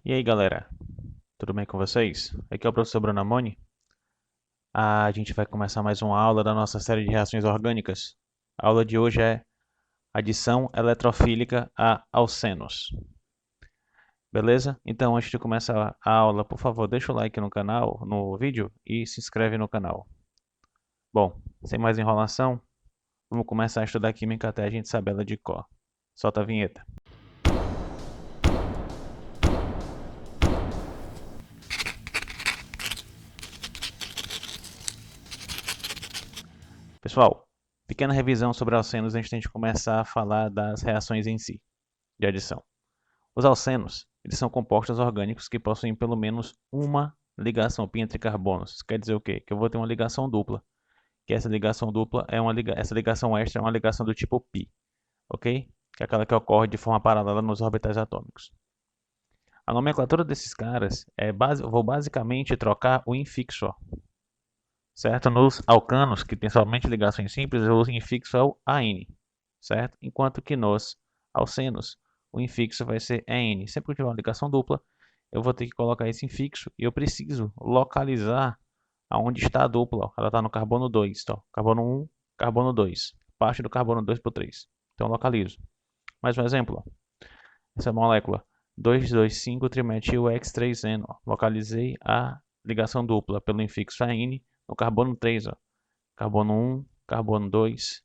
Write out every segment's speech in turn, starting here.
E aí galera, tudo bem com vocês? Aqui é o professor Bruno Amoni. A gente vai começar mais uma aula da nossa série de reações orgânicas. A aula de hoje é adição eletrofílica a alcenos. Beleza? Então antes de começar a aula, por favor, deixa o like no canal, no vídeo e se inscreve no canal. Bom, sem mais enrolação, vamos começar a estudar química até a gente saber ela de cor. Solta a vinheta. Pessoal, pequena revisão sobre alcenos antes de a gente começar a falar das reações em si, de adição. Os alcenos, eles são compostos orgânicos que possuem pelo menos uma ligação pi entre carbonos. Isso quer dizer o quê? Que eu vou ter uma ligação dupla, que essa ligação dupla é essa ligação extra é uma ligação do tipo pi, ok? Que é aquela que ocorre de forma paralela nos orbitais atômicos. A nomenclatura desses caras eu vou basicamente trocar o infixo, ó, certo? Nos alcanos, que tem somente ligações simples, o infixo é o AN, certo? Enquanto que nos alcenos, o infixo vai ser EN. Sempre que eu tiver uma ligação dupla, eu vou ter que colocar esse infixo e eu preciso localizar aonde está a dupla. Ó. Ela está no carbono 2, tá? Carbono 1, carbono 2. Parte do carbono 2 para o 3. Então eu localizo. Mais um exemplo. Ó. Essa molécula 2,2,5-trimetil-X3N. Ó. Localizei a ligação dupla pelo infixo AN no carbono 3. Ó. Carbono 1, carbono 2,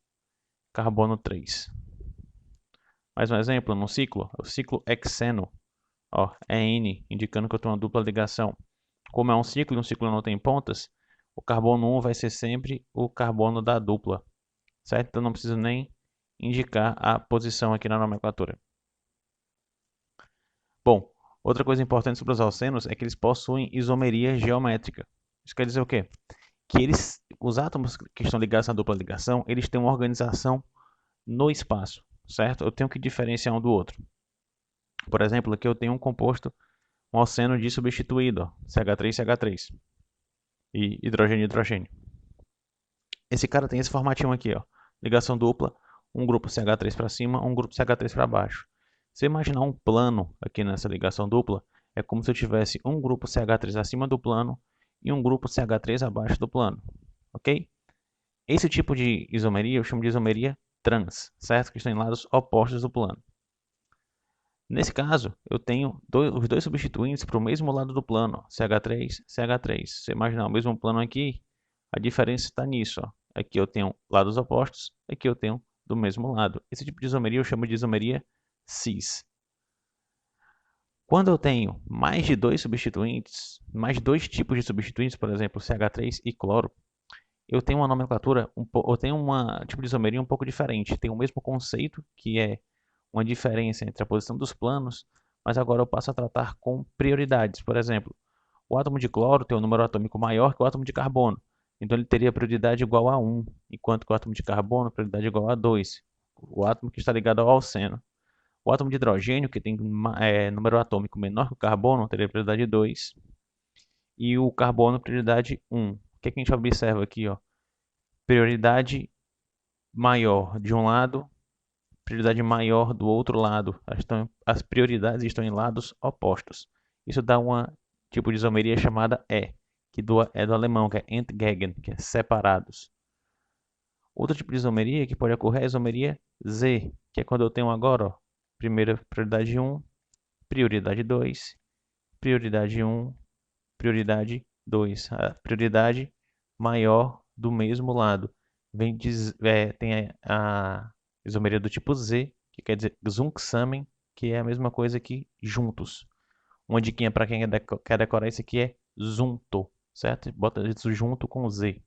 carbono 3. Mais um exemplo, no ciclo, o ciclo hexeno, ó, é N, indicando que eu tenho uma dupla ligação. Como é um ciclo e um ciclo não tem pontas, o carbono 1 vai ser sempre o carbono da dupla, certo? Então não preciso nem indicar a posição aqui na nomenclatura. Bom, outra coisa importante sobre os alcenos é que eles possuem isomeria geométrica. Isso quer dizer o quê? Que os átomos que estão ligados na dupla ligação, eles têm uma organização no espaço, certo? Eu tenho que diferenciar um do outro. Por exemplo, aqui eu tenho um composto, um alceno disubstituído, ó, CH3CH3 e hidrogênio hidrogênio. Esse cara tem esse formatinho aqui, ó, ligação dupla, um grupo CH3 para cima, um grupo CH3 para baixo. Se imaginar um plano aqui nessa ligação dupla, é como se eu tivesse um grupo CH3 acima do plano e um grupo CH3 abaixo do plano, ok? Esse tipo de isomeria eu chamo de isomeria trans, certo? Que estão em lados opostos do plano. Nesse caso, eu tenho os dois substituintes para o mesmo lado do plano, CH3, CH3. Se você imaginar o mesmo plano aqui, a diferença está nisso. Ó. Aqui eu tenho lados opostos, aqui eu tenho do mesmo lado. Esse tipo de isomeria eu chamo de isomeria cis. Quando eu tenho mais de dois substituintes, mais de dois tipos de substituintes, por exemplo, CH3 e cloro, eu tenho uma nomenclatura, eu tenho uma tipo de isomeria um pouco diferente. Tem o mesmo conceito, que é uma diferença entre a posição dos planos, mas agora eu passo a tratar com prioridades. Por exemplo, o átomo de cloro tem um número atômico maior que o átomo de carbono, então ele teria prioridade igual a 1, enquanto que o átomo de carbono prioridade igual a 2, o átomo que está ligado ao alceno. O átomo de hidrogênio, que tem número atômico menor que o carbono, teria prioridade 2, e o carbono prioridade 1. O que, é que a gente observa aqui? Ó? Prioridade maior de um lado, prioridade maior do outro lado. As prioridades estão em lados opostos. Isso dá um tipo de isomeria chamada que é do alemão, que é entgegen, que é separados. Outro tipo de isomeria que pode ocorrer é a isomeria Z, que é quando eu tenho agora, ó, primeira prioridade 1, prioridade 2, prioridade 1, prioridade 2. A prioridade maior do mesmo lado. Tem a isomeria do tipo Z, que quer dizer zusammen, que é a mesma coisa que juntos. Uma diquinha para quem quer decorar isso aqui é junto, certo? Bota isso junto com Z.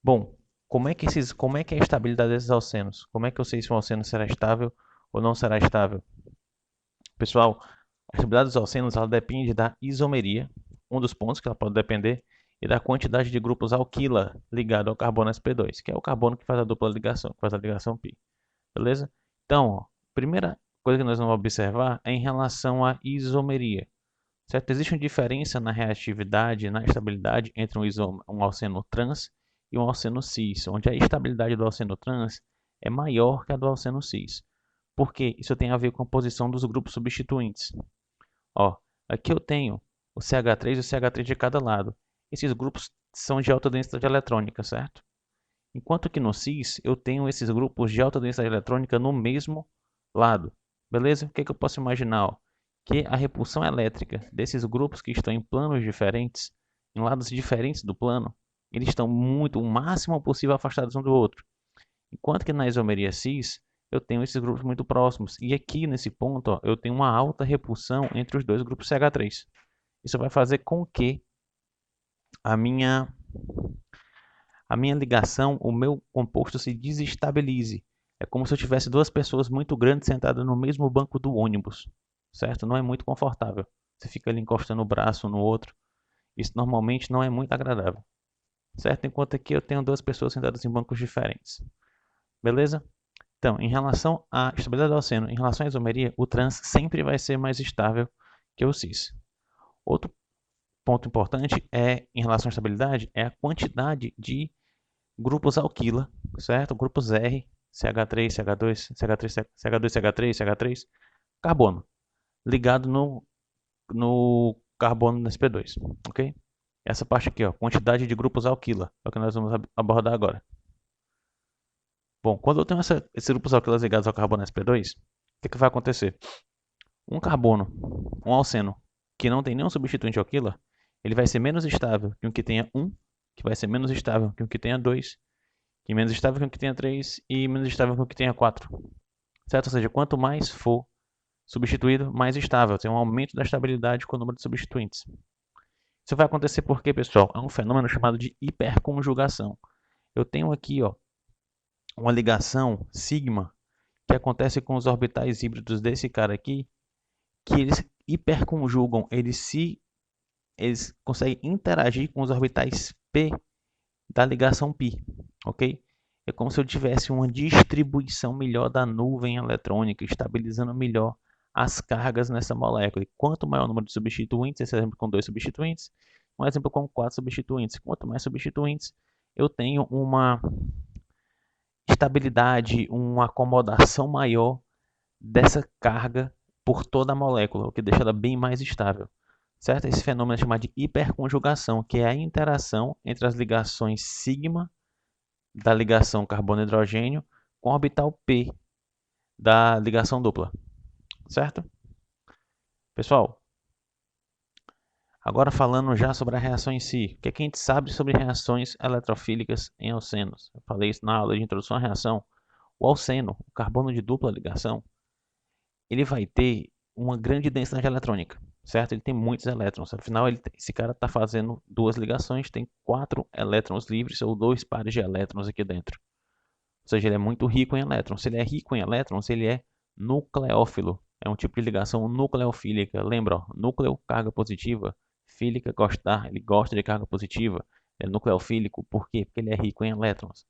Bom, como é que é a estabilidade desses alcenos? Como é que eu sei se um alceno será estável ou não será estável? Pessoal, a estabilidade dos alcenos ela depende da isomeria, um dos pontos que ela pode depender, e da quantidade de grupos alquila ligado ao carbono sp2, que é o carbono que faz a dupla ligação, que faz a ligação pi. Beleza? Então, ó, primeira coisa que nós vamos observar é em relação à isomeria. Certo? Existe uma diferença na reatividade e na estabilidade entre um alceno trans e um alceno cis, onde a estabilidade do alceno trans é maior que a do alceno cis. Porque isso tem a ver com a posição dos grupos substituintes. Ó, aqui eu tenho o CH3 e o CH3 de cada lado. Esses grupos são de alta densidade eletrônica, certo? Enquanto que no cis eu tenho esses grupos de alta densidade eletrônica no mesmo lado. Beleza? O que eu posso imaginar? Ó? Que a repulsão elétrica desses grupos que estão em planos diferentes, em lados diferentes do plano, eles estão o máximo possível afastados um do outro. Enquanto que na isomeria cis, eu tenho esses grupos muito próximos. E aqui nesse ponto, ó, eu tenho uma alta repulsão entre os dois grupos CH3. Isso vai fazer com que a minha ligação, o meu composto se desestabilize. É como se eu tivesse duas pessoas muito grandes sentadas no mesmo banco do ônibus, certo? Não é muito confortável. Você fica ali encostando o braço um no outro. Isso normalmente não é muito agradável, certo? Enquanto aqui eu tenho duas pessoas sentadas em bancos diferentes. Beleza? Então, em relação à estabilidade do oceano, em relação à isomeria, o trans sempre vai ser mais estável que o cis. Outro ponto importante em relação à estabilidade, é a quantidade de grupos alquila, certo? Grupos R, CH3, CH2, CH3, CH2, CH3, CH3, carbono, ligado no carbono no sp2, ok? Essa parte aqui, ó, quantidade de grupos alquila, é o que nós vamos abordar agora. Bom, quando eu tenho esses grupos alquilas ligados ao carbono sp2, o que vai acontecer? Um carbono, um alceno, que não tem nenhum substituinte alquila, ele vai ser menos estável que um que tenha 1, que vai ser menos estável que um que tenha 2, que menos estável que um que tenha 3 e menos estável que um que tenha 4. Certo? Ou seja, quanto mais for substituído, mais estável. Tem um aumento da estabilidade com o número de substituintes. Isso vai acontecer porque, pessoal, é um fenômeno chamado de hiperconjugação. Eu tenho aqui, ó, uma ligação sigma que acontece com os orbitais híbridos desse cara aqui, que eles hiperconjugam, eles conseguem interagir com os orbitais p da ligação π, ok? É como se eu tivesse uma distribuição melhor da nuvem eletrônica, estabilizando melhor as cargas nessa molécula. E quanto maior o número de substituintes, esse exemplo com 2 substituintes, um exemplo com 4 substituintes. Quanto mais substituintes, eu tenho uma estabilidade, uma acomodação maior dessa carga por toda a molécula, o que deixa ela bem mais estável. Certo? Esse fenômeno é chamado de hiperconjugação, que é a interação entre as ligações sigma da ligação carbono-hidrogênio com o orbital p da ligação dupla. Certo? Pessoal, agora falando já sobre a reação em si. O que a gente sabe sobre reações eletrofílicas em alcenos? Eu falei isso na aula de introdução à reação. O alceno, o carbono de dupla ligação, ele vai ter uma grande densidade eletrônica, certo? Ele tem muitos elétrons. Afinal, esse cara está fazendo duas ligações, tem 4 elétrons livres ou 2 pares de elétrons aqui dentro. Ou seja, ele é muito rico em elétrons. Se ele é rico em elétrons, ele é nucleófilo. É um tipo de ligação nucleofílica. Lembra, ó, núcleo, carga positiva. Fílica, gostar. Ele gosta de carga positiva. É nucleofílico. Por quê? Porque ele é rico em elétrons.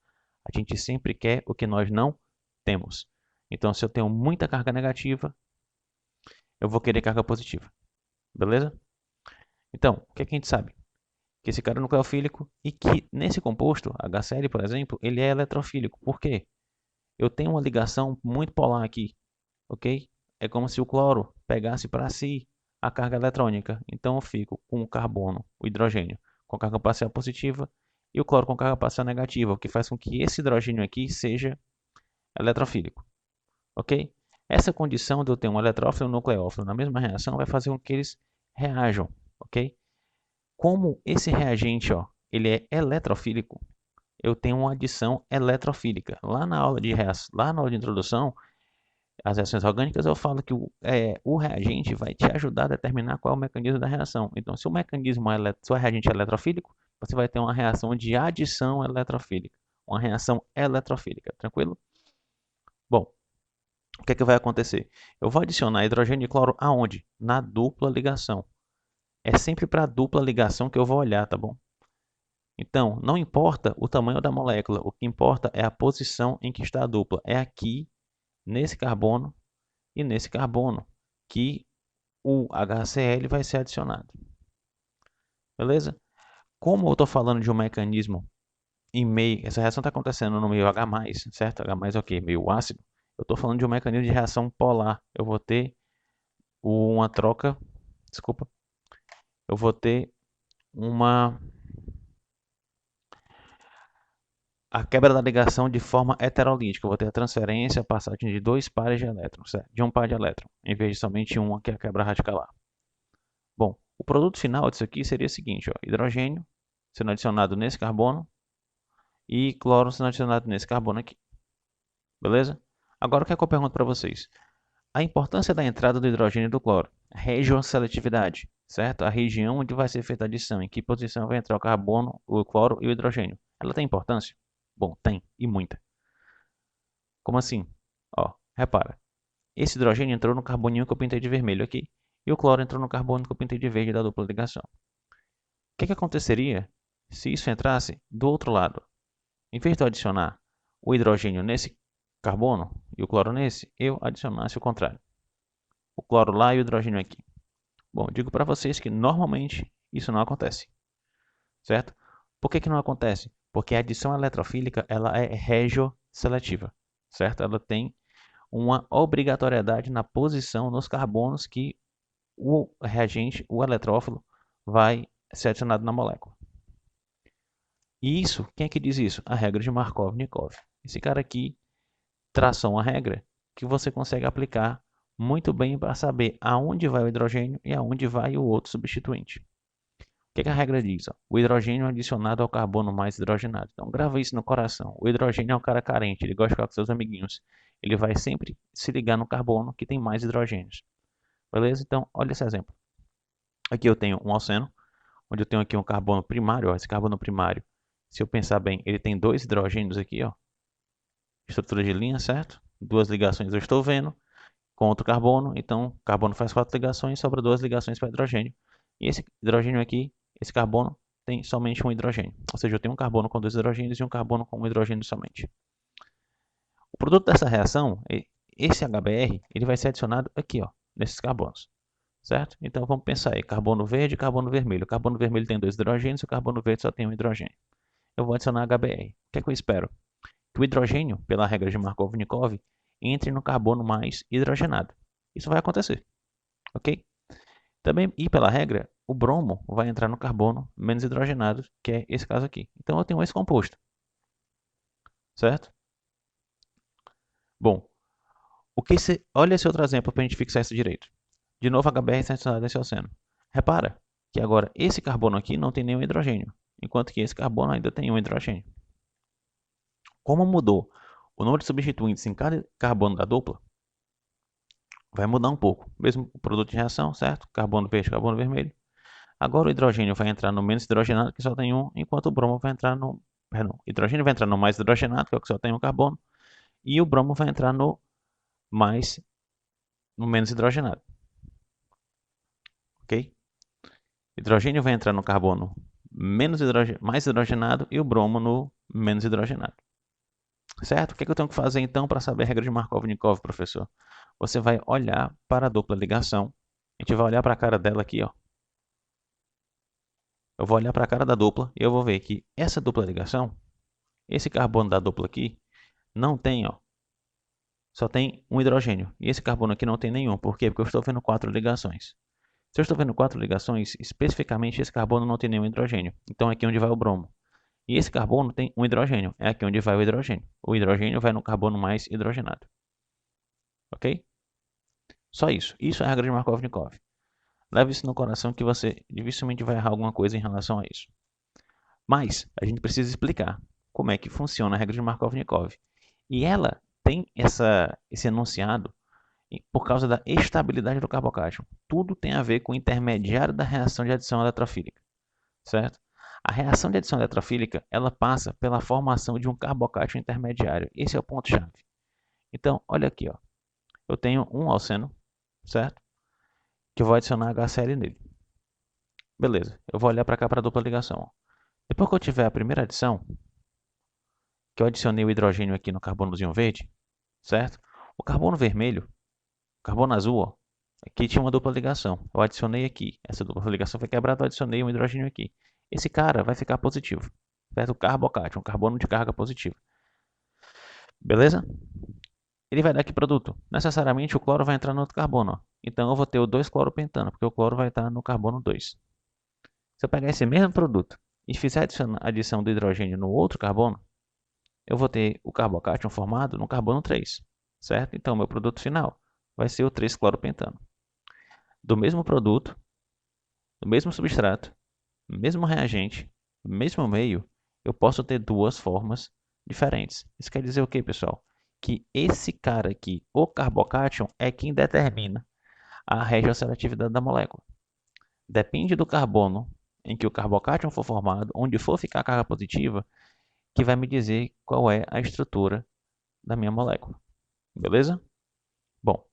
A gente sempre quer o que nós não temos. Então, se eu tenho muita carga negativa, eu vou querer carga positiva. Beleza? Então, o que a gente sabe? Que esse cara é nucleofílico e que nesse composto, HCl, por exemplo, ele é eletrofílico. Por quê? Eu tenho uma ligação muito polar aqui, ok? É como se o cloro pegasse para si a carga eletrônica. Então eu fico com o carbono, o hidrogênio, com carga parcial positiva e o cloro com carga parcial negativa, o que faz com que esse hidrogênio aqui seja eletrofílico, ok? Essa condição de eu ter um eletrófilo e um nucleófilo na mesma reação vai fazer com que eles reajam, ok? Como esse reagente, ó, ele é eletrofílico, eu tenho uma adição eletrofílica. Lá na aula de introdução às reações orgânicas, eu falo que o reagente vai te ajudar a determinar qual é o mecanismo da reação. Então, se o reagente é eletrofílico, você vai ter uma reação de adição eletrofílica, uma reação eletrofílica, tranquilo? Bom, o que é que vai acontecer? Eu vou adicionar hidrogênio e cloro aonde? Na dupla ligação. É sempre para a dupla ligação que eu vou olhar, tá bom? Então, não importa o tamanho da molécula, o que importa é a posição em que está a dupla. É aqui, nesse carbono e nesse carbono, que o HCl vai ser adicionado. Beleza? Como eu estou falando de um mecanismo em meio, essa reação está acontecendo no meio H+, certo? H+, é o quê? Meio ácido. Eu estou falando de um mecanismo de reação polar. Eu vou ter uma troca, desculpa, eu vou ter a quebra da ligação de forma heterolítica. Eu vou ter a transferência, a passagem de dois pares de elétrons, certo? De um par de elétrons, em vez de somente uma, que é a quebra radicalar. Bom, o produto final disso aqui seria o seguinte, ó, hidrogênio sendo adicionado nesse carbono e cloro sendo adicionado nesse carbono aqui. Beleza? Agora o que é que eu pergunto para vocês? A importância da entrada do hidrogênio e do cloro. Regioseletividade, certo? A região onde vai ser feita a adição, em que posição vai entrar o carbono, o cloro e o hidrogênio. Ela tem importância? Bom, tem, e muita. Como assim? Ó, repara. Esse hidrogênio entrou no carboninho que eu pintei de vermelho aqui, e o cloro entrou no carbono que eu pintei de verde da dupla ligação. O que aconteceria se isso entrasse do outro lado? Em vez de eu adicionar o hidrogênio nesse carbono e o cloro nesse, eu adicionasse o contrário. O cloro lá e o hidrogênio aqui. Bom, digo para vocês que normalmente isso não acontece, certo? Por que não acontece? Porque a adição eletrofílica ela é regioseletiva, certo? Ela tem uma obrigatoriedade na posição nos carbonos que o reagente, o eletrófilo, vai ser adicionado na molécula. E isso, quem é que diz isso? A regra de Markov-Nikov. Esse cara aqui traçou uma regra que você consegue aplicar muito bem para saber aonde vai o hidrogênio e aonde vai o outro substituinte. O que a regra diz? O hidrogênio é adicionado ao carbono mais hidrogenado. Então grava isso no coração. O hidrogênio é um cara carente, ele gosta de ficar com seus amiguinhos. Ele vai sempre se ligar no carbono que tem mais hidrogênios. Beleza? Então, olha esse exemplo. Aqui eu tenho um alceno, onde eu tenho aqui um carbono primário. Ó, esse carbono primário, se eu pensar bem, ele tem dois hidrogênios aqui, ó. Estrutura de linha, certo? Duas ligações eu estou vendo com outro carbono. Então, carbono faz quatro ligações, sobra duas ligações para hidrogênio. E esse hidrogênio aqui, esse carbono, tem somente um hidrogênio. Ou seja, eu tenho um carbono com dois hidrogênios e um carbono com um hidrogênio somente. O produto dessa reação, esse HBr, ele vai ser adicionado aqui, ó, nesses carbonos. Certo? Então vamos pensar aí, carbono verde e carbono vermelho. O carbono vermelho tem dois hidrogênios e o carbono verde só tem um hidrogênio. Eu vou adicionar HBr. O que é que eu espero? Que o hidrogênio, pela regra de Markov-Nikov, entre no carbono mais hidrogenado. Isso vai acontecer, ok? Também, e pela regra, o bromo vai entrar no carbono menos hidrogenado, que é esse caso aqui. Então eu tenho esse composto, certo? Bom, olha esse outro exemplo para a gente fixar isso direito. De novo, HBr está adicionado nesse oceano. Repara que agora esse carbono aqui não tem nenhum hidrogênio, enquanto que esse carbono ainda tem um hidrogênio. Como mudou o número de substituintes em cada carbono da dupla, vai mudar um pouco. Mesmo o produto de reação, certo? Carbono verde, carbono vermelho. Agora o hidrogênio vai entrar no menos hidrogenado, que só tem um, enquanto o bromo vai entrar no... Perdão, o hidrogênio vai entrar no mais hidrogenado, que é o que só tem um carbono, e o bromo vai entrar no menos hidrogenado. Ok? Hidrogênio vai entrar no carbono mais hidrogenado e o bromo no menos hidrogenado. Certo? O que eu tenho que fazer então para saber a regra de Markov-Nikov, professor? Você vai olhar para a dupla ligação. A gente vai olhar para a cara dela aqui, ó. Eu vou olhar para a cara da dupla e eu vou ver que essa dupla ligação, esse carbono da dupla aqui, não tem, ó. Só tem um hidrogênio. E esse carbono aqui não tem nenhum. Por quê? Porque eu estou vendo quatro ligações. Se eu estou vendo quatro ligações, especificamente esse carbono não tem nenhum hidrogênio. Então aqui é onde vai o bromo. E esse carbono tem um hidrogênio. É aqui onde vai o hidrogênio. O hidrogênio vai no carbono mais hidrogenado. Ok? Só isso. Isso é a regra de Markov-Nikov. Leve isso no coração que você dificilmente vai errar alguma coisa em relação a isso. Mas a gente precisa explicar como é que funciona a regra de Markov-Nikov. E ela tem esse enunciado por causa da estabilidade do carbocátion. Tudo tem a ver com o intermediário da reação de adição eletrofílica, certo? A reação de adição eletrofílica, ela passa pela formação de um carbocátion intermediário. Esse é o ponto-chave. Então, olha aqui, ó. Eu tenho um alceno, certo? Que eu vou adicionar HCl nele. Beleza, eu vou olhar para cá para a dupla ligação. Ó. Depois que eu tiver a primeira adição, que eu adicionei o hidrogênio aqui no carbonozinho verde, certo? O carbono vermelho, o carbono azul, ó, aqui tinha uma dupla ligação. Eu adicionei aqui. Essa dupla ligação foi quebrada, eu adicionei um hidrogênio aqui. Esse cara vai ficar positivo, certo? O carbocátion, um carbono de carga positiva. Beleza? ele vai dar que produto? Necessariamente o cloro vai entrar no outro carbono, ó. Então eu vou ter o 2-cloropentano, porque o cloro vai estar no carbono 2. Se eu pegar esse mesmo produto e fizer a adição do hidrogênio no outro carbono, eu vou ter o carbocátion formado no carbono 3, certo? Então meu produto final vai ser o 3-cloropentano. Do mesmo produto, do mesmo substrato, mesmo reagente, mesmo meio, eu posso ter duas formas diferentes. Isso quer dizer o que, pessoal? Que esse cara aqui, o carbocátion, é quem determina a regioseletividade da molécula. Depende do carbono em que o carbocátion for formado, onde for ficar a carga positiva, que vai me dizer qual é a estrutura da minha molécula. Beleza? Bom,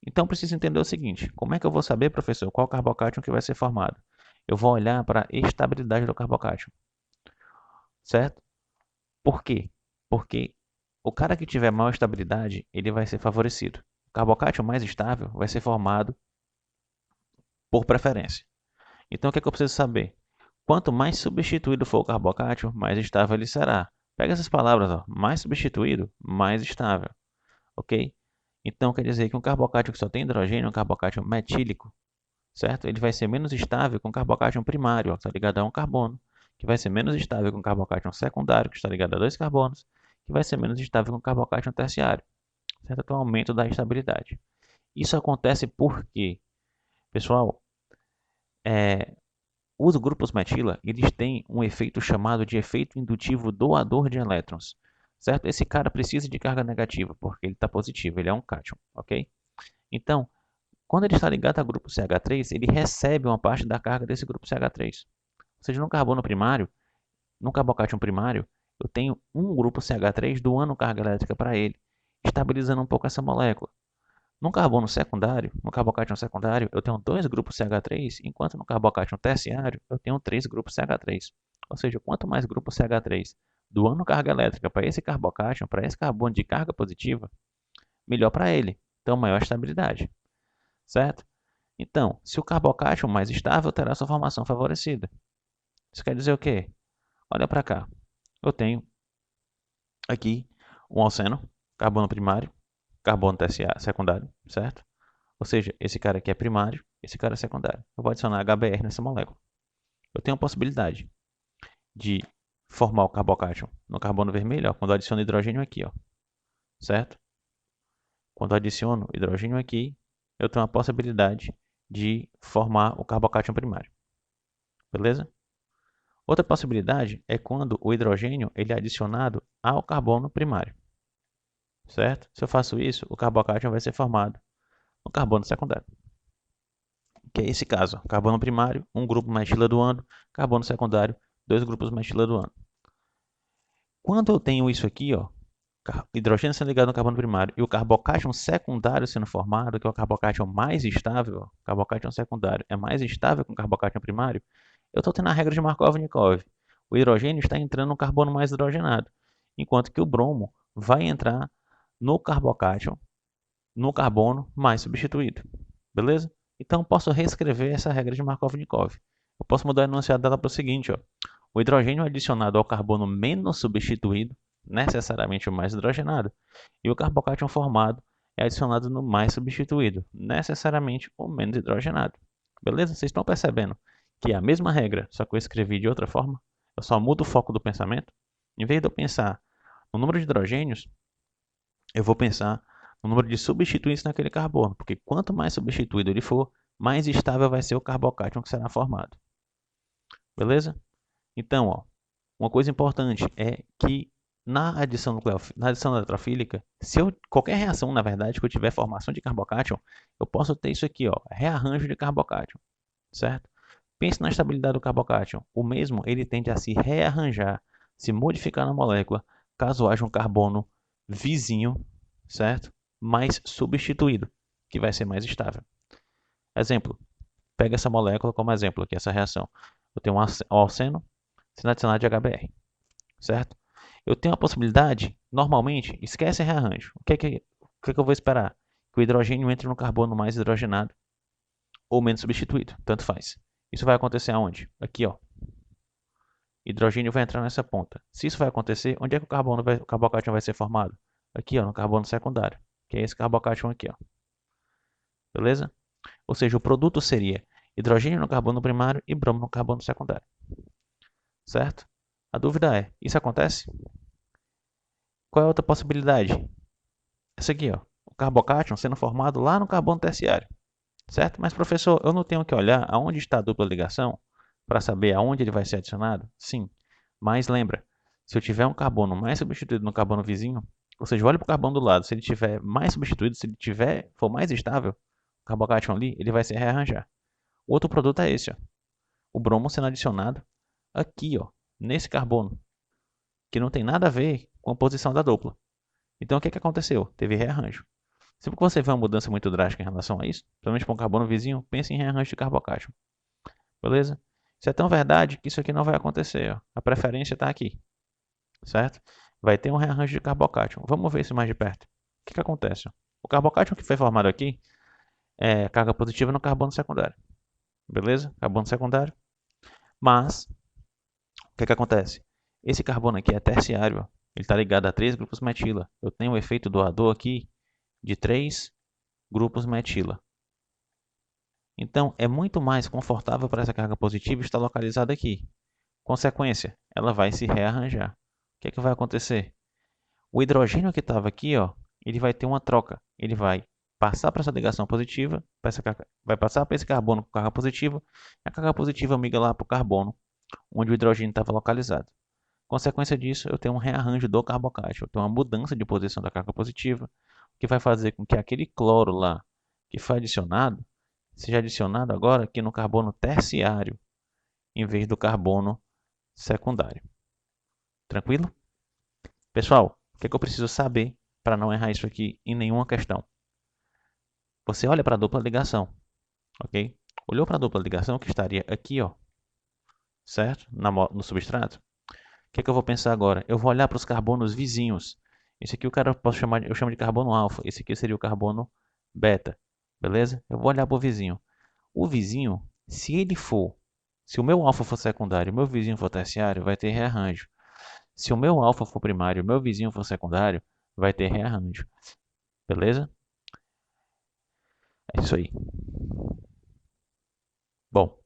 então preciso entender o seguinte: como é que eu vou saber, professor, qual carbocátion que vai ser formado? Eu vou olhar para a estabilidade do carbocátion, certo? Por quê? Porque o cara que tiver maior estabilidade, ele vai ser favorecido. O carbocátion mais estável vai ser formado por preferência. Então o que é que eu preciso saber? Quanto mais substituído for o carbocátion, mais estável ele será. Pega essas palavras, ó, mais substituído, mais estável, ok? Então quer dizer que um carbocátion que só tem hidrogênio, um carbocátion metílico, certo? Ele vai ser menos estável que um carbocátion primário, ó, que está ligado a um carbono, que vai ser menos estável que um carbocátion secundário, que está ligado a dois carbonos, que vai ser menos estável que um carbocátion terciário, certo? Então aumento da estabilidade. Isso acontece porque, pessoal, os grupos metila, eles têm um efeito chamado de efeito indutivo doador de elétrons, certo? Esse cara precisa de carga negativa, porque ele está positivo, ele é um cátion, ok? Então, quando ele está ligado ao grupo CH3, ele recebe uma parte da carga desse grupo CH3. Ou seja, no carbono primário, no carbocátion primário, eu tenho um grupo CH3 doando carga elétrica para ele, estabilizando um pouco essa molécula. No carbono secundário, no carbocátion secundário, eu tenho dois grupos CH3, enquanto no carbocátion terciário, eu tenho três grupos CH3. Ou seja, quanto mais grupos CH3 doando carga elétrica para esse carbocátion, para esse carbono de carga positiva, melhor para ele. Então, maior estabilidade, certo? Então, se o carbocátion mais estável terá sua formação favorecida. Isso quer dizer o quê? Olha para cá. Eu tenho aqui um alceno, carbono primário, carbono terciário, secundário, certo? Ou seja, esse cara aqui é primário, esse cara é secundário. Eu vou adicionar HBr nessa molécula. Eu tenho a possibilidade de formar o carbocátion no carbono vermelho, ó, quando eu adiciono hidrogênio aqui, ó, certo? Quando eu adiciono hidrogênio aqui, eu tenho a possibilidade de formar o carbocátion primário. Beleza? Outra possibilidade é quando o hidrogênio ele é adicionado ao carbono primário, certo? Se eu faço isso, o carbocátion vai ser formado no carbono secundário, que é esse caso: carbono primário, um grupo metila doando, carbono secundário, dois grupos metila doando. Quando eu tenho isso aqui, ó, hidrogênio sendo ligado no carbono primário e o carbocátion secundário sendo formado, que é o carbocátion mais estável, ó, o carbocátion secundário é mais estável que o carbocátion primário, eu estou tendo a regra de Markov-Nikov. O hidrogênio está entrando no carbono mais hidrogenado, enquanto que o bromo vai entrar no carbocátion, no carbono mais substituído. Beleza? Então posso reescrever essa regra de Markov-Nikov. Eu posso mudar o enunciado dela para o seguinte, ó. O hidrogênio adicionado ao carbono menos substituído, necessariamente o mais hidrogenado, e o carbocátion formado é adicionado no mais substituído, necessariamente o menos hidrogenado. Beleza? Vocês estão percebendo que é a mesma regra, só que eu escrevi de outra forma? Eu só mudo o foco do pensamento. Em vez de eu pensar no número de hidrogênios, eu vou pensar no número de substituintes naquele carbono, porque quanto mais substituído ele for, mais estável vai ser o carbocátion que será formado. Beleza? Então, ó, uma coisa importante é que na adição eletrofílica, qualquer reação, na verdade, que eu tiver formação de carbocátion, eu posso ter isso aqui, ó, rearranjo de carbocátion, certo? Pense na estabilidade do carbocátion. O mesmo, ele tende a se rearranjar, se modificar na molécula, caso haja um carbono vizinho, certo? Mais substituído, que vai ser mais estável. Exemplo, pega essa molécula como exemplo aqui, essa reação. Eu tenho um alceno sendo adicionado de HBr, certo? Eu tenho a possibilidade, normalmente, esquece rearranjo. O que é que eu vou esperar? Que o hidrogênio entre no carbono mais hidrogenado ou menos substituído, tanto faz. Isso vai acontecer aonde? Aqui, ó. Hidrogênio vai entrar nessa ponta. Se isso vai acontecer, onde é que o carbocátion vai ser formado? Aqui, ó, no carbono secundário. que é esse carbocátion aqui, ó. Beleza? Ou seja, o produto seria hidrogênio no carbono primário e bromo no carbono secundário. Certo? A dúvida é, isso acontece? Qual é a outra possibilidade? Essa aqui, ó. O carbocátion sendo formado lá no carbono terciário. Certo? Mas, professor, eu não tenho que olhar aonde está a dupla ligação para saber aonde ele vai ser adicionado? Sim. Mas lembra, se eu tiver um carbono mais substituído no carbono vizinho, ou seja, olha para o carbono do lado, se ele tiver mais substituído, se ele for mais estável, o carbocátion ali, ele vai se rearranjar. O outro produto é esse, ó. O bromo sendo adicionado aqui, ó, nesse carbono, que não tem nada a ver com a posição da dupla. Então, o que aconteceu? Teve rearranjo. Sempre que você vê uma mudança muito drástica em relação a isso, principalmente para um carbono vizinho, pense em rearranjo de carbocátion. Beleza? Isso é tão verdade que isso aqui não vai acontecer. Ó. A preferência está aqui. Certo? Vai ter um rearranjo de carbocátion. Vamos ver isso mais de perto. O que acontece? O carbocátion que foi formado aqui é carga positiva no carbono secundário. Beleza? Carbono secundário. Mas, o que acontece? Esse carbono aqui é terciário. Ó. Ele está ligado a 3 grupos metila. Eu tenho o efeito doador aqui de 3 grupos metila. Então, é muito mais confortável para essa carga positiva estar localizada aqui. Consequência, ela vai se rearranjar. O que é que vai acontecer? O hidrogênio que estava aqui, ó, ele vai ter uma troca. Ele vai passar para essa ligação positiva, vai passar para esse carbono com carga positiva, e a carga positiva migra lá para o carbono, onde o hidrogênio estava localizado. Consequência disso, eu tenho um rearranjo do carbocátion, eu tenho uma mudança de posição da carga positiva, o que vai fazer com que aquele cloro lá que foi adicionado, seja adicionado agora aqui no carbono terciário, em vez do carbono secundário. Tranquilo? Pessoal, o que é que eu preciso saber para não errar isso aqui em nenhuma questão? Você olha para a dupla ligação, ok? Olhou para a dupla ligação que estaria aqui, ó, certo? No substrato. O que é que eu vou pensar agora? Eu vou olhar para os carbonos vizinhos. Esse aqui eu chamo de carbono alfa. Esse aqui seria o carbono beta, beleza? Eu vou olhar para o vizinho. O vizinho, se o meu alfa for secundário e o meu vizinho for terciário, vai ter rearranjo. Se o meu alfa for primário e o meu vizinho for secundário, vai ter rearranjo. Beleza? É isso aí. Bom,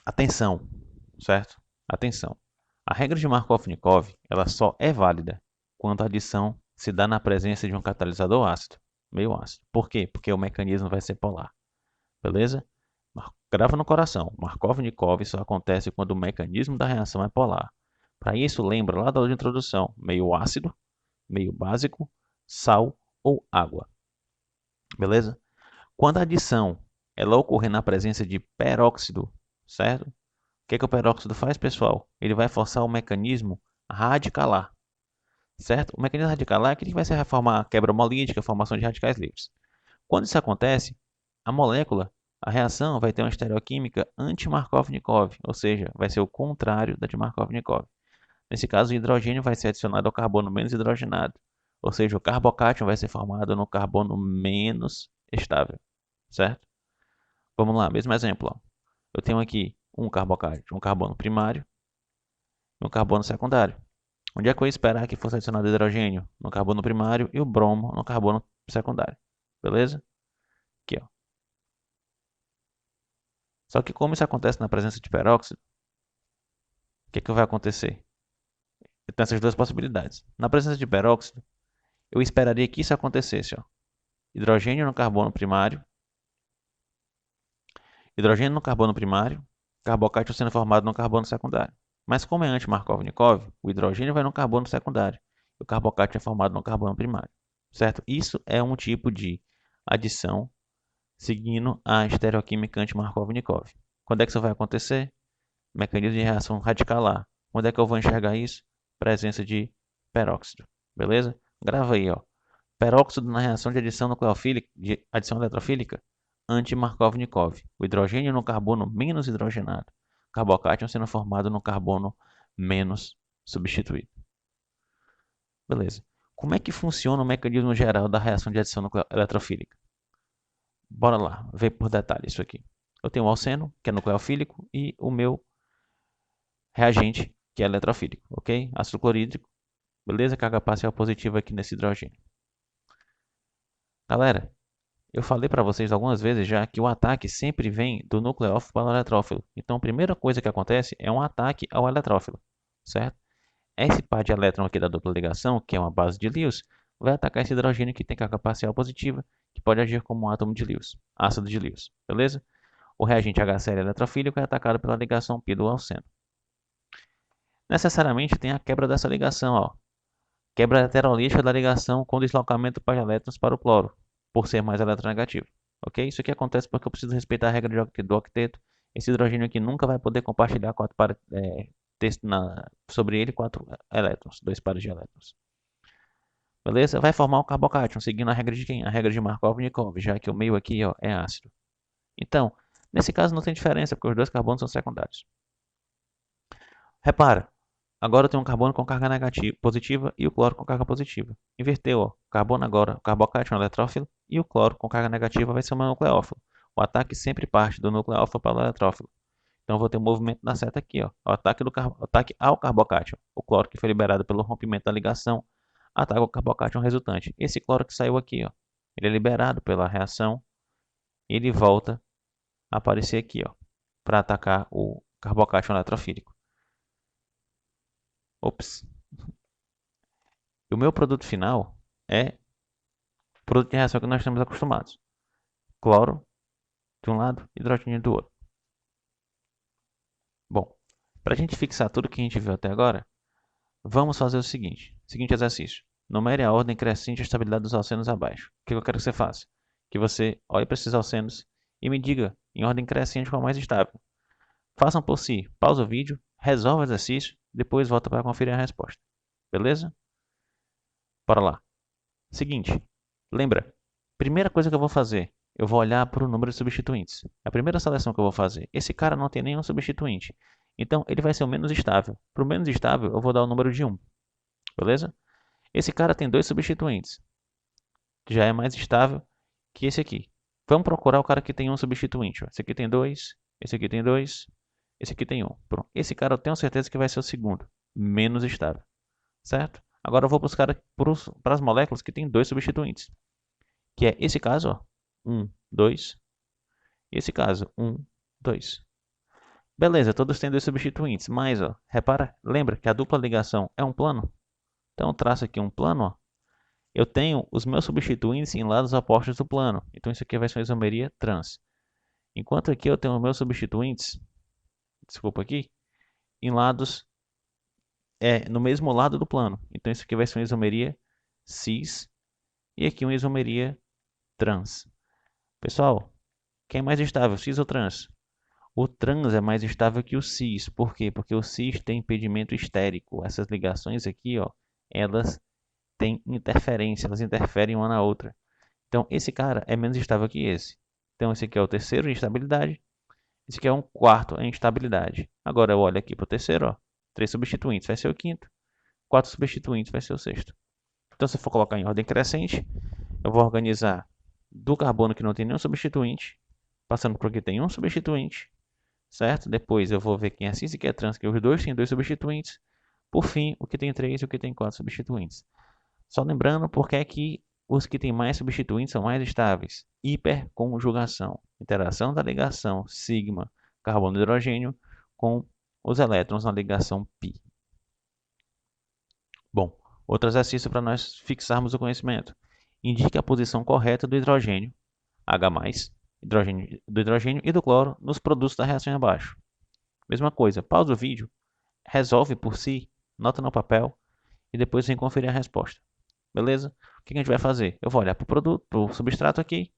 atenção, certo? Atenção. A regra de Markov-Nikov, ela só é válida quando a adição se dá na presença de um catalisador ácido, meio ácido. Por quê? Porque o mecanismo vai ser polar. Beleza? Grava no coração. Markov-Nikov só acontece quando o mecanismo da reação é polar. Para isso, lembra lá da aula de introdução, meio ácido, meio básico, sal ou água. Beleza? Quando a adição ela ocorrer na presença de peróxido, certo? O que o peróxido faz, pessoal? Ele vai forçar o mecanismo radicalar, certo? O mecanismo radicalar é aquele que vai se reformar a quebra homolítica, a formação de radicais livres. Quando isso acontece, a molécula, a reação vai ter uma estereoquímica anti-Markov-Nikov, ou seja, vai ser o contrário da de Markov-Nikov. Nesse caso, o hidrogênio vai ser adicionado ao carbono menos hidrogenado, ou seja, o carbocátion vai ser formado no carbono menos estável, certo? Vamos lá, mesmo exemplo. Ó. Eu tenho aqui um carbocátion, um carbono primário e um carbono secundário. Onde é que eu ia esperar que fosse adicionado hidrogênio? No carbono primário e o bromo no carbono secundário. Beleza? Aqui, ó. Só que como isso acontece na presença de peróxido, o que vai acontecer? Eu tenho essas duas possibilidades. Na presença de peróxido, eu esperaria que isso acontecesse. Ó. Hidrogênio no carbono primário, hidrogênio no carbono primário, carbocátion sendo formado no carbono secundário. Mas como é anti-Markov-Nikov, o hidrogênio vai no carbono secundário e o carbocátion é formado no carbono primário. Certo? Isso é um tipo de adição seguindo a estereoquímica anti-Markov-Nikov. Quando é que isso vai acontecer? Mecanismo de reação radicalar. Onde é que eu vou enxergar isso? Presença de peróxido. Beleza? Grava aí, ó. Peróxido na reação de adição nucleofílica, de adição eletrofílica, anti-Markov-Nikov. O hidrogênio no carbono menos hidrogenado. Carbocátion sendo formado no carbono menos substituído. Beleza. Como é que funciona o mecanismo geral da reação de adição eletrofílica? Bora lá, ver por detalhe isso aqui. Eu tenho o alceno, que é nucleofílico, e o meu reagente, que é eletrofílico, ok? Ácido clorídrico, beleza? Carga parcial positiva aqui nesse hidrogênio. Galera, eu falei para vocês algumas vezes já que o ataque sempre vem do nucleófilo para o eletrófilo. Então, a primeira coisa que acontece é um ataque ao eletrófilo, certo? Esse par de elétron aqui da dupla ligação, que é uma base de Lewis, vai atacar esse hidrogênio que tem carga parcial positiva, que pode agir como um átomo de Lewis, ácido de Lewis, beleza? O reagente HCl eletrofílico é atacado pela ligação π do alceno. Necessariamente tem a quebra dessa ligação, ó. Quebra heterolítica da ligação com deslocamento de elétrons para o cloro, por ser mais eletronegativo. Ok? Isso aqui acontece porque eu preciso respeitar a regra do octeto. Esse hidrogênio aqui nunca vai poder compartilhar sobre ele 4 elétrons, 2 pares de elétrons. Beleza? Vai formar o carbocátion, seguindo a regra de quem? A regra de Markov-Nikov, já que o meio aqui ó, é ácido. Então, nesse caso não tem diferença, porque os dois carbonos são secundários. Repara, agora eu tenho um carbono com carga negativa, positiva e o cloro com carga positiva. Inverteu, ó. Carbono agora, o carbocátion é um eletrófilo e o cloro com carga negativa vai ser um nucleófilo. O ataque sempre parte do nucleófilo para o eletrófilo. Então eu vou ter um movimento na seta aqui, ó. O ataque ao carbocátion. O cloro que foi liberado pelo rompimento da ligação ataca o carbocátion resultante. Esse cloro que saiu aqui, ó, ele é liberado pela reação e ele volta a aparecer aqui, ó, para atacar o carbocátion eletrofílico. Ops. E o meu produto final é o produto de reação que nós estamos acostumados. Cloro de um lado, hidrogênio do outro. Bom, para a gente fixar tudo que a gente viu até agora, vamos fazer o seguinte exercício. Numere a ordem crescente e a estabilidade dos alcenos abaixo. O que eu quero que você faça? Que você olhe para esses alcenos e me diga em ordem crescente qual é o mais estável. Façam por si. Pausa o vídeo, resolve o exercício, depois volta para conferir a resposta. Beleza? Bora lá. Seguinte, lembra, primeira coisa que eu vou fazer, eu vou olhar para o número de substituintes. A primeira seleção que eu vou fazer, esse cara não tem nenhum substituinte, então ele vai ser o menos estável. Para o menos estável, eu vou dar o número de 1, beleza? Esse cara tem 2 substituintes, que já é mais estável que esse aqui. Vamos procurar o cara que tem um substituinte. Ó. Esse aqui tem 2, esse aqui tem 2, esse aqui tem 1. Pronto. Esse cara eu tenho certeza que vai ser o segundo, menos estável, certo? Agora eu vou buscar para as moléculas que têm 2 substituintes, que é esse caso, ó, 1, 2, e esse caso, 1, 2. Beleza, todos têm 2 substituintes, mas, ó, repara, lembra que a dupla ligação é um plano? Então eu traço aqui um plano, ó. Eu tenho os meus substituintes em lados opostos do plano. Então isso aqui vai ser uma isomeria trans. Enquanto aqui eu tenho os meus substituintes, desculpa aqui, em lados no mesmo lado do plano. Então isso aqui vai ser uma isomeria cis e aqui uma isomeria trans. Pessoal, quem é mais estável, cis ou trans? O trans é mais estável que o cis. Por quê? Porque o cis tem impedimento estérico. Essas ligações aqui, ó, elas têm interferência, elas interferem uma na outra. Então, esse cara é menos estável que esse. Então, esse aqui é o terceiro em estabilidade. Esse aqui é um quarto em estabilidade. Agora, eu olho aqui para o terceiro, ó. 3 substituintes vai ser o quinto. 4 substituintes vai ser o sexto. Então, se eu for colocar em ordem crescente, eu vou organizar do carbono que não tem nenhum substituinte, passando por que tem um substituinte, certo? Depois eu vou ver quem é cis e quem é trans, que os dois têm 2 substituintes. Por fim, o que tem 3 e o que tem 4 substituintes. Só lembrando porque é que os que têm mais substituintes são mais estáveis. Hiperconjugação. Interação da ligação sigma carbono-hidrogênio com os elétrons na ligação π. Bom, outro exercício para nós fixarmos o conhecimento. Indique a posição correta do hidrogênio, H+, do hidrogênio e do cloro nos produtos da reação abaixo. Mesma coisa, pausa o vídeo, resolve por si, nota no papel e depois vem conferir a resposta. Beleza? O que a gente vai fazer? Eu vou olhar para o produto, para o substrato aqui.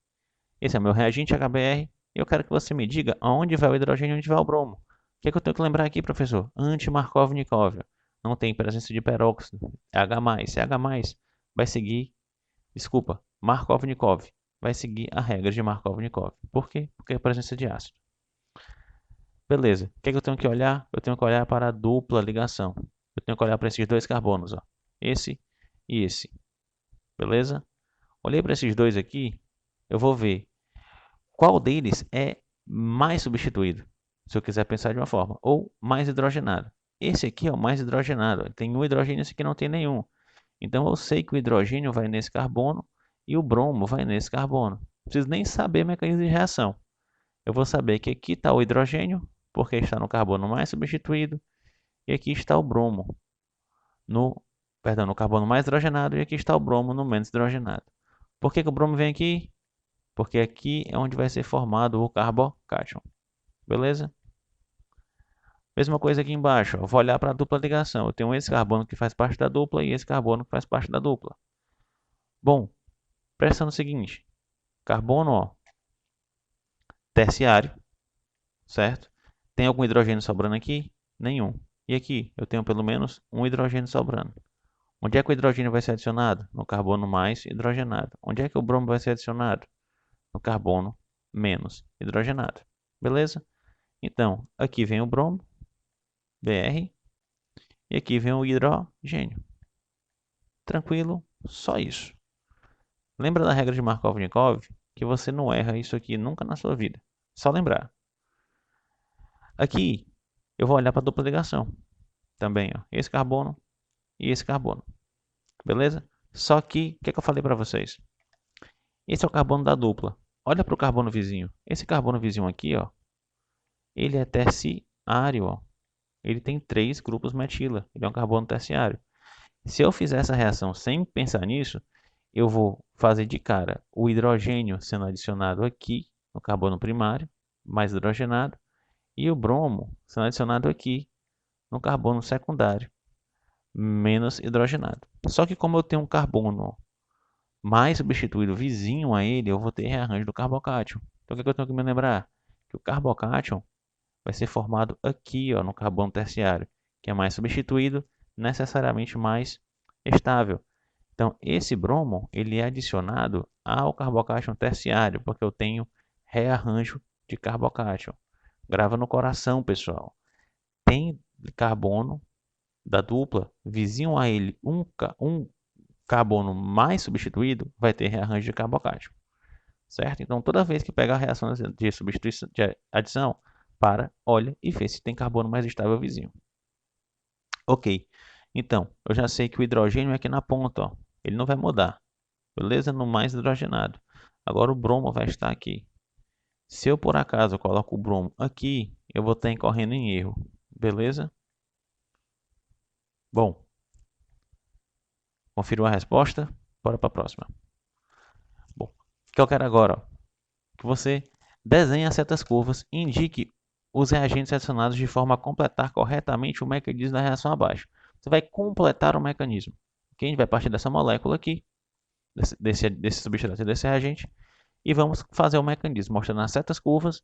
Esse é o meu reagente HBr. E eu quero que você me diga aonde vai o hidrogênio e onde vai o bromo. O que é que eu tenho que lembrar aqui, professor? Anti-Markov-Nikov. Não tem presença de peróxido. É H+. Se é H+, vai seguir... Desculpa, Markov-Nikov. Vai seguir a regra de Markov-Nikov. Por quê? Porque é a presença de ácido. Beleza. O que é que eu tenho que olhar? Eu tenho que olhar para a dupla ligação. Eu tenho que olhar para esses dois carbonos. Ó. Esse e esse. Beleza? Olhei para esses dois aqui, eu vou ver qual deles é mais substituído, se eu quiser pensar de uma forma, ou mais hidrogenado. Esse aqui é o mais hidrogenado, tem um hidrogênio, esse aqui não tem nenhum. Então eu sei que o hidrogênio vai nesse carbono e o bromo vai nesse carbono. Não preciso nem saber mecanismo de reação. Eu vou saber que aqui está o hidrogênio, porque está no carbono mais substituído, e aqui está o bromo, no carbono mais hidrogenado, e aqui está o bromo no menos hidrogenado. Por que o bromo vem aqui? Porque aqui é onde vai ser formado o carbocátion. Beleza? Mesma coisa aqui embaixo. Eu vou olhar para a dupla ligação. Eu tenho esse carbono que faz parte da dupla e esse carbono que faz parte da dupla. Bom, presta no seguinte. Carbono, ó, terciário, certo? Tem algum hidrogênio sobrando aqui? Nenhum. E aqui, eu tenho pelo menos um hidrogênio sobrando. Onde é que o hidrogênio vai ser adicionado? No carbono mais hidrogenado. Onde é que o bromo vai ser adicionado? No carbono menos hidrogenado. Beleza? Então, aqui vem o bromo, Br, e aqui vem o hidrogênio. Tranquilo? Só isso. Lembra da regra de Markov-Nikov? Que você não erra isso aqui nunca na sua vida. Só lembrar. Aqui, eu vou olhar para a dupla ligação. Também, ó, esse carbono e esse carbono. Beleza? Só que, o que eu falei para vocês? Esse é o carbono da dupla. Olha para o carbono vizinho. Esse carbono vizinho aqui, ó, ele é terciário, ó. Ele tem 3 grupos metila. Ele é um carbono terciário. Se eu fizer essa reação sem pensar nisso, eu vou fazer de cara o hidrogênio sendo adicionado aqui no carbono primário, mais hidrogenado, e o bromo sendo adicionado aqui no carbono secundário, menos hidrogenado. Só que como eu tenho um carbono mais substituído vizinho a ele, eu vou ter rearranjo do carbocátion. Então o que eu tenho que me lembrar? Que o carbocátion vai ser formado aqui, ó, no carbono terciário, que é mais substituído, necessariamente mais estável. Então, esse bromo ele é adicionado ao carbocátion terciário, porque eu tenho rearranjo de carbocátion. Grava no coração, pessoal. Tem carbono da dupla, vizinho a ele, um carbono mais substituído, vai ter rearranjo de carbocátion. Certo? Então, toda vez que pegar a reação de substituição, de adição, para, olha e vê se tem carbono mais estável vizinho. Ok. Então, eu já sei que o hidrogênio é aqui na ponta, ó. Ele não vai mudar. Beleza? No mais hidrogenado. Agora o bromo vai estar aqui. Se eu por acaso coloco o bromo aqui, eu vou estar incorrendo em erro. Beleza? Bom, conferiu a resposta? Bora para a próxima. Bom, o que eu quero agora? Ó, que você desenhe as setas curvas e indique os reagentes adicionados de forma a completar corretamente o mecanismo da reação abaixo. Você vai completar o mecanismo. Okay? A gente vai partir dessa molécula aqui, desse substrato e desse reagente, e vamos fazer o mecanismo, mostrando as setas curvas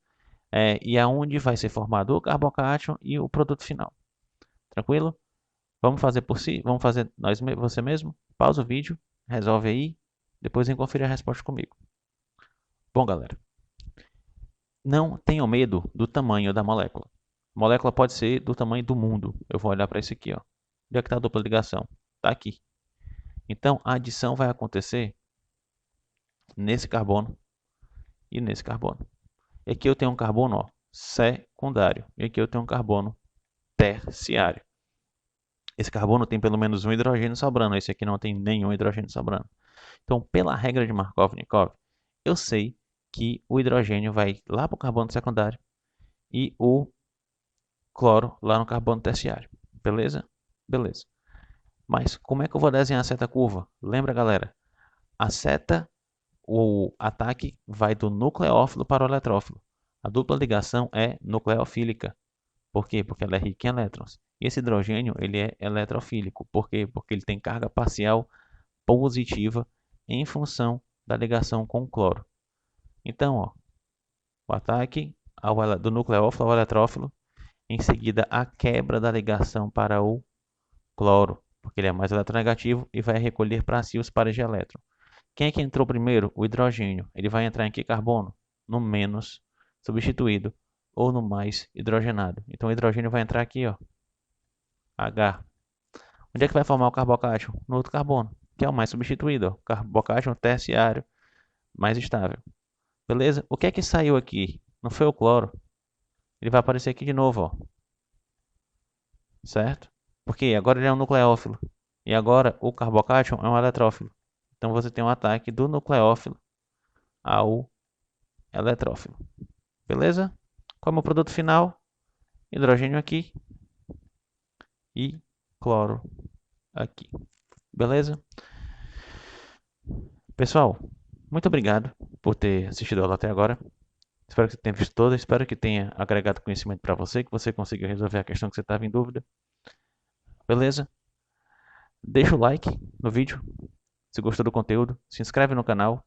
e aonde vai ser formado o carbocátion e o produto final. Tranquilo? Vamos fazer por si? Vamos fazer você mesmo? Pausa o vídeo, resolve aí, depois vem conferir a resposta comigo. Bom, galera, não tenham medo do tamanho da molécula. A molécula pode ser do tamanho do mundo. Eu vou olhar para isso aqui, ó. Onde é que está a dupla ligação? Está aqui. Então, a adição vai acontecer nesse carbono e nesse carbono. E aqui eu tenho um carbono, ó, secundário. E aqui eu tenho um carbono terciário. Esse carbono tem pelo menos um hidrogênio sobrando. Esse aqui não tem nenhum hidrogênio sobrando. Então, pela regra de Markov-Nikov, eu sei que o hidrogênio vai lá para o carbono secundário e o cloro lá no carbono terciário. Beleza? Beleza. Mas como é que eu vou desenhar a seta curva? Lembra, galera? A seta, o ataque vai do nucleófilo para o eletrófilo. A dupla ligação é nucleofílica. Por quê? Porque ela é rica em elétrons. E esse hidrogênio ele é eletrofílico. Por quê? Porque ele tem carga parcial positiva em função da ligação com o cloro. Então, ó, o ataque do nucleófilo ao eletrófilo, em seguida a quebra da ligação para o cloro, porque ele é mais eletronegativo e vai recolher para si os pares de elétron. Quem é que entrou primeiro? O hidrogênio. Ele vai entrar em que carbono? No menos substituído ou no mais hidrogenado. Então o hidrogênio vai entrar aqui, ó, H. Onde é que vai formar o carbocátion? No outro carbono, que é o mais substituído, ó, carbocátion terciário, mais estável. Beleza? O que é que saiu aqui? Não foi o cloro. Ele vai aparecer aqui de novo, ó. Certo? Porque agora ele é um nucleófilo. E agora o carbocátion é um eletrófilo. Então você tem um ataque do nucleófilo ao eletrófilo. Beleza? Qual é o meu produto final? Hidrogênio aqui e cloro aqui. Beleza? Pessoal, muito obrigado por ter assistido a aula até agora. Espero que você tenha visto toda. Espero que tenha agregado conhecimento para você, que você consiga resolver a questão que você estava em dúvida. Beleza? Deixa o like no vídeo, se gostou do conteúdo. Se inscreve no canal.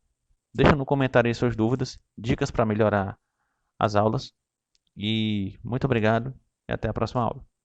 Deixa no comentário aí suas dúvidas, dicas para melhorar as aulas. E muito obrigado e até a próxima aula.